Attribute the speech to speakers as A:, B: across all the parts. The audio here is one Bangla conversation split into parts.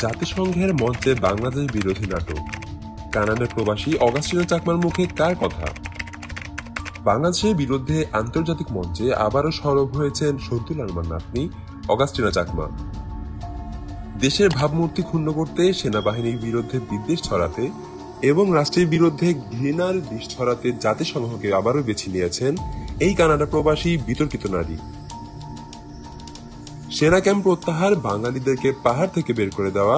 A: জাতিসংঘের মঞ্চে বাংলাদেশ বিরোধী নাটক। কানাডা প্রবাসী অগাস্টিনো চাকমার মুখে কার কথা? বাংলাদেশের বিরুদ্ধে আন্তর্জাতিক মঞ্চে আবারও সরব হয়েছেন সন্তুল আরমান নাতনি অগাস্টিনো চাকমা। দেশের ভাবমূর্তি ক্ষুণ্ণ করতে, সেনাবাহিনীর বিরুদ্ধে বিদ্বেষ ছড়াতে এবং রাষ্ট্রের বিরুদ্ধে ঘৃণার বিষ ছড়াতে জাতিসংঘকে আবারও বেছে নিয়েছেন এই কানাডা প্রবাসী বিতর্কিত নারী। সেনা ক্যাম্প প্রত্যাহার, বাঙালিদেরকে পাহাড় থেকে বের করে দেওয়া,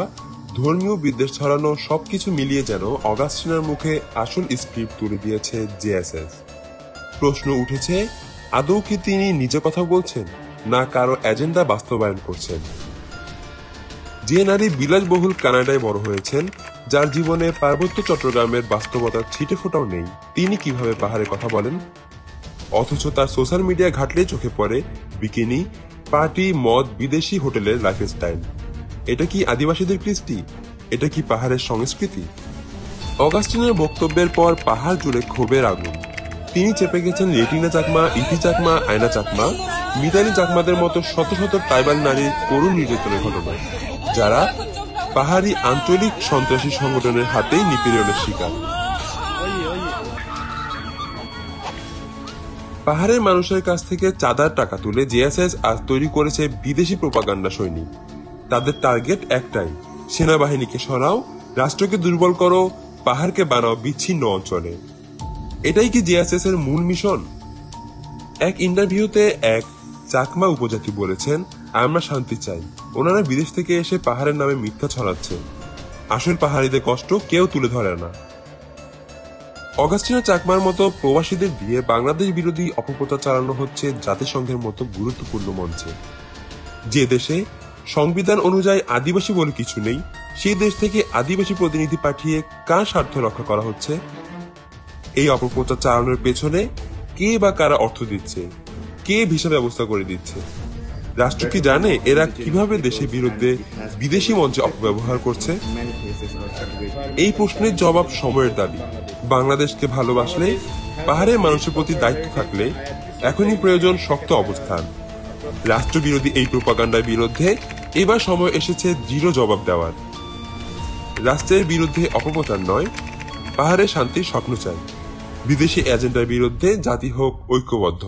A: ধর্মীয় বিদ্বেষ ছড়ানো সবকিছু মিলিয়ে যেন অগাস্টিনার মুখে আসল স্ক্রিপ্ট তুলে দিয়েছে জেএসএস। প্রশ্ন উঠেছে, আদৌ কি তিনি নিজে কথা বলছেন, না কারো এজেন্ডা বাস্তবায়ন করছেন? যে নারী বিলাসবহুল কানাডায় বড় হয়েছেন, যার জীবনে পার্বত্য চট্টগ্রামের বাস্তবতার ছিটে ফোটাও নেই, তিনি কিভাবে পাহাড়ে কথা বলেন? অথচ তার সোশ্যাল মিডিয়া ঘাটলে চোখে পড়ে বিকিনি, পার্টি, মদ, বিদেশি হোটেলের লাইফস্টাইল। এটা কি আদিবাসীদের কৃষ্টি? এটা কি পাহাড়ের সংস্কৃতি? অগাস্টিনের বক্তব্যের পর পাহাড় জুড়ে ক্ষোভের আগুন। তিনি চেপে গেছেন রেটিনা চাকমা, ইতি চাকমা, আয়না চাকমা, মিতালি চাকমাদের মতো শত শত ট্রাইবাল নারীর করুণ নির্যাতনের ঘটনায়, যারা পাহাড়ি আঞ্চলিক সন্ত্রাসী সংগঠনের হাতেই নিপীড়নের শিকার। পাহাড়ের মানুষের কাছ থেকে চাঁদার টাকা তুলে জেএসএস আজ তৈরি করেছে বিদেশি প্রোপাগান্ডা সৈনিক। তাদের টার্গেট একটাই, সেনাবাহিনীকে সরাও, রাষ্ট্রকে দুর্বল করো, পাহাড়কে বানাও বিচ্ছিন্ন অঞ্চলে। এটাই কি জেএসএস এর মূল মিশন? এক ইন্টারভিউতে এক চাকমা উপজাতি বলেছেন, আমরা শান্তি চাই। ওনারা বিদেশ থেকে এসে পাহাড়ের নামে মিথ্যা ছড়াচ্ছে। আসল পাহাড়িদের কষ্ট কেউ তুলে ধরে না। অগাস্টিনো চাকমার মতো প্রবাসীদের দিয়ে বাংলাদেশ বিরোধী অপপ্রচার চালানো হচ্ছে জাতিসংঘের মতো গুরুত্বপূর্ণ মঞ্চে। যে দেশে সংবিধান অনুযায়ী আদিবাসী বলে কিছু নেই, সেই দেশ থেকে আদিবাসী প্রতিনিধি পাঠিয়ে কার স্বার্থ রক্ষা করা হচ্ছে? এই অপপ্রচার চালানোর পেছনে কে বা কারা অর্থ দিচ্ছে, কে ভিসা ব্যবস্থা করে দিচ্ছে? রাষ্ট্র কি জানে এরা কিভাবে দেশের বিরুদ্ধে বিদেশি মঞ্চে অপব্যবহার করছে? এই প্রশ্নের জবাব সময়ের দাবি। বাংলাদেশকে ভালোবাসলে, পাহাড়ের মানুষের প্রতি দায়িত্ব থাকলে এখনই প্রয়োজন শক্ত অবস্থান। রাষ্ট্রবিরোধী এই প্রোপাগান্ডার বিরুদ্ধে এবার সময় এসেছে দৃঢ় জবাব দেওয়ার। রাষ্ট্রের বিরুদ্ধে অপপ্রচার নয়, পাহাড়ে শান্তির স্বপ্ন চাই। বিদেশি এজেন্ডার বিরুদ্ধে জাতি হোক ঐক্যবদ্ধ।